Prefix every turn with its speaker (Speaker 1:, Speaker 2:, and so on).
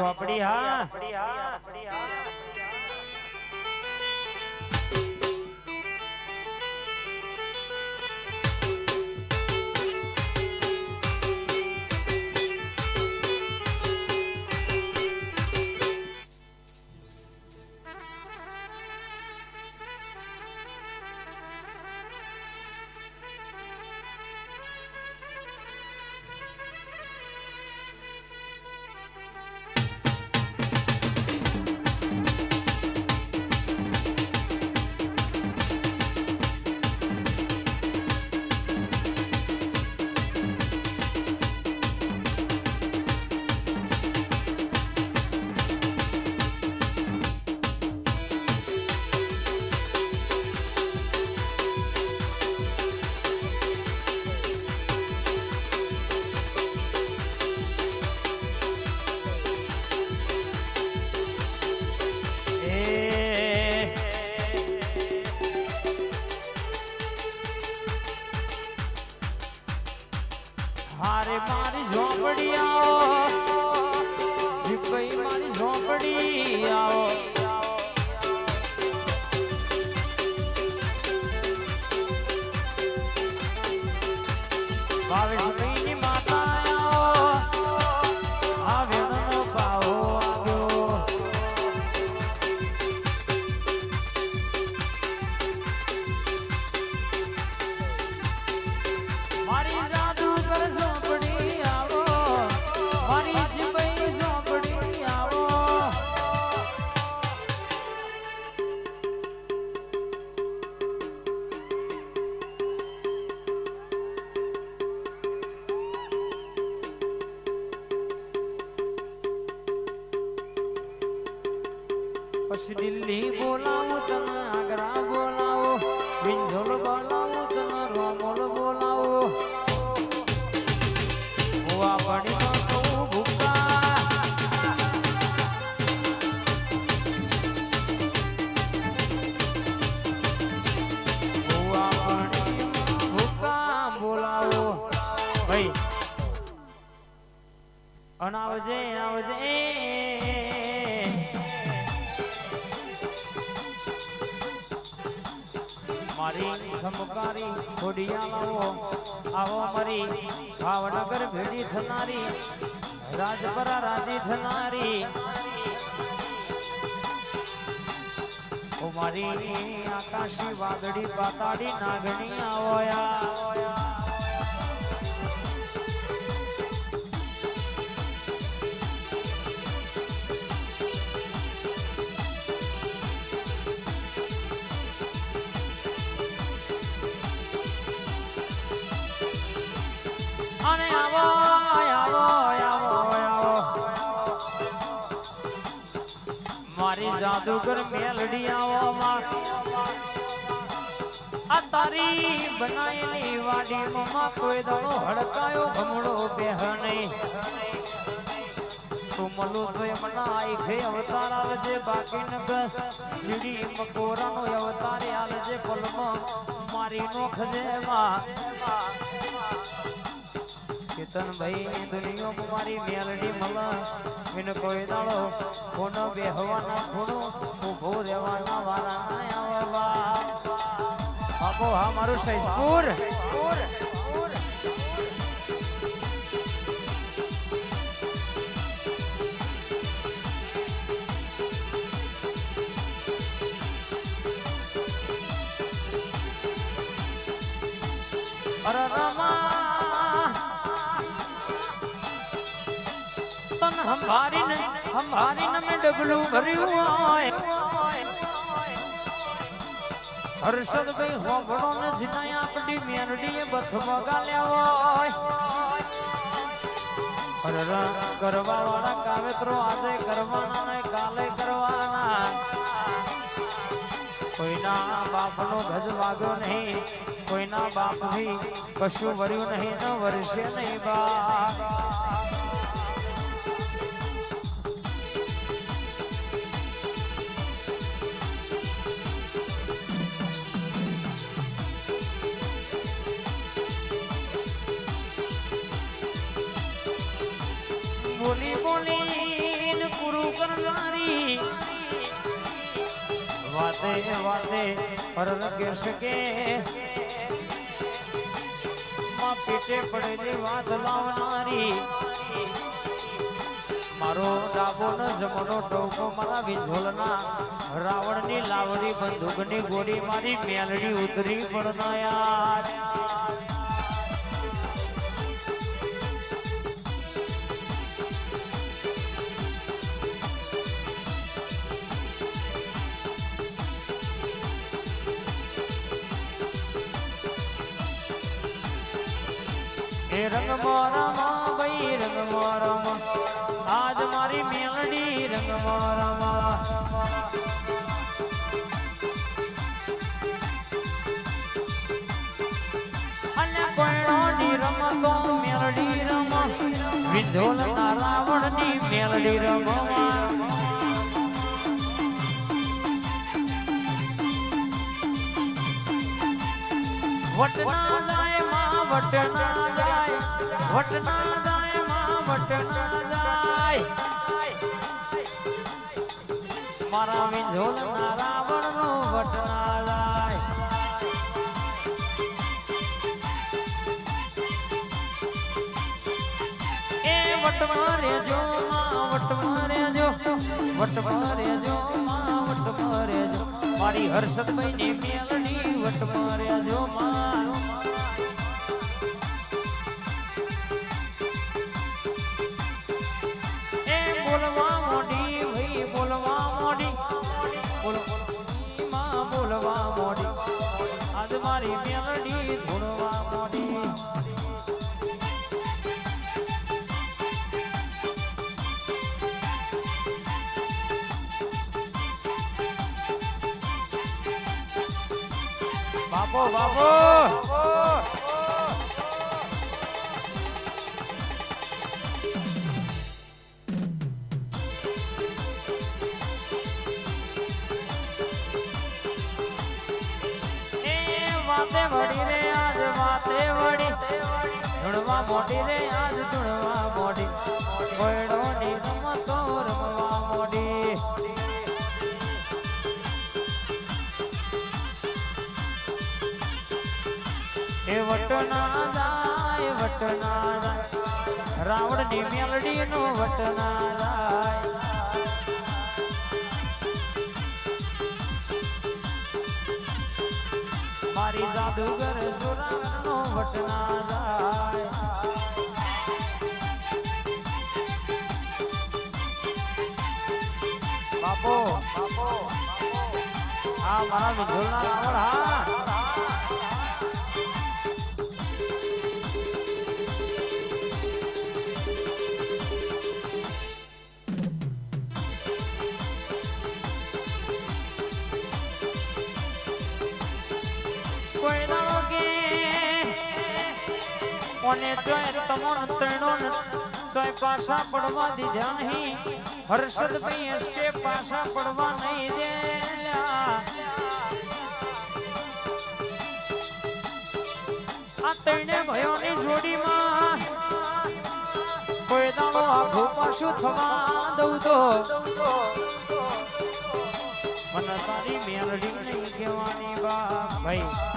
Speaker 1: ઝોપડી હા हारे मारी झोपड़ी आओ जिपई मारी झोपड़ी आओ भावे झोपड़ी माता आओ आवे नो पाओ आव्यो मारी झोपड़ी आओ मारी जिपई झोपड़ी आओ पछ दिल्ली बोलाऊं तने आगरा बोलाऊं विंझोल बोलाऊं तने रोमोल बोलाऊं हुआ बड़ी तो भूखा हुआ बड़ी भूखा बोलाओ भाई अनावजे आवजे मारी खमकारी खोडिया लावो आवो मरी भावनगर भेड़ी थनारी राजपरा राजी थनारी ओ मारी आकाशी वादड़ी पाताड़ी नागणी आवोया अने आवो आवो आवो आवो मारी जादूगर मेलडी आवो आ तारी बनाएली वाडी ममा कोई दाड़ो हड़कायो घमड़ो बेह नहीं तू मलो तो यमना आई खे अवतार आलजे बाकी नग चिड़ी मकोरा नो अवतार आलजे पलमा मारी नो खजेवा कितन भाई दुनिया कुमारी मेलडी मला इन कोई दाड़ो कोनो बेहवाना खूणो उभो રહેવાના વારા ના આવવા આપો અમારું સૈદપુર અરે રમા हमारी न में डबलू भरियो आए हर्षद भाई होगड़ो ने जिनाया पड़ी मेरडी बथ मगा लेवो अरे करवा वाला कावेत्रो आजे करवाना ने काले करवाना कोई ना बाप नो गज वागो नहीं कोई ना बाप भी कशु वर्यु नहीं न वर्षे नहीं बा बोली बोली વાતે વાતે હરણ કેશ કે માં પીઠે પડેલી વાત લાવનારી મારો ડાબો ન જમણો ટોકો મારા વિંઝોલના રાવણની લાવડી બંદૂકની ગોળી મારી મેલડી ઉતરી પડના યાર રંગ મોરામાં ભાઈ રંગ મોરામાં આજ મારી મેલડી રંગ મોરામાં અને કોયણોની રમતો મેલડી રમા વિંધોલના રાવણની મેલડી રમવા વટના જાય માં વટના જાય વટના જાય માં વટના જાય મારા વિંઝોલના રાવણનો વટના જાય એ વટમાં રેજો માં વટમાં રેજો વટમાં રેજો માં વટમાં રેજો મારી હર્ષદભાઈ ની મેલડી વટમાં રેજો માં એ બોલવા મોડી ભાઈ બોલવા મોડી માં બોલવા મોડી આજ મારી મેલડી ધૂણવા મોડી બાપો બાપો વાતે વડી રે આજ વાતે વડી ધૂણવા મોડી રે આજ ધૂણવા મોડી કોયડો ની રમતો રમવા મોડી એ વટના જાય રાવણ ની મેલડી નો વટના જાય મારી જાદુગર સુરાનો વટના જાય બાપો બાપો આ મારા વિંઝોલના રાવણ હા કોને જોય તમોન તણો તોય પાછા પડવા દીધા નહીં હર્ષદભાઈ એસકે પાછા પડવા નહીં દેલા આ તણે ભયોની જોડીમાં કોઈ દાડો આખું પાછું થવા દઉં તો મને તારી મેલડી નહીં કહેવાની બા ભાઈ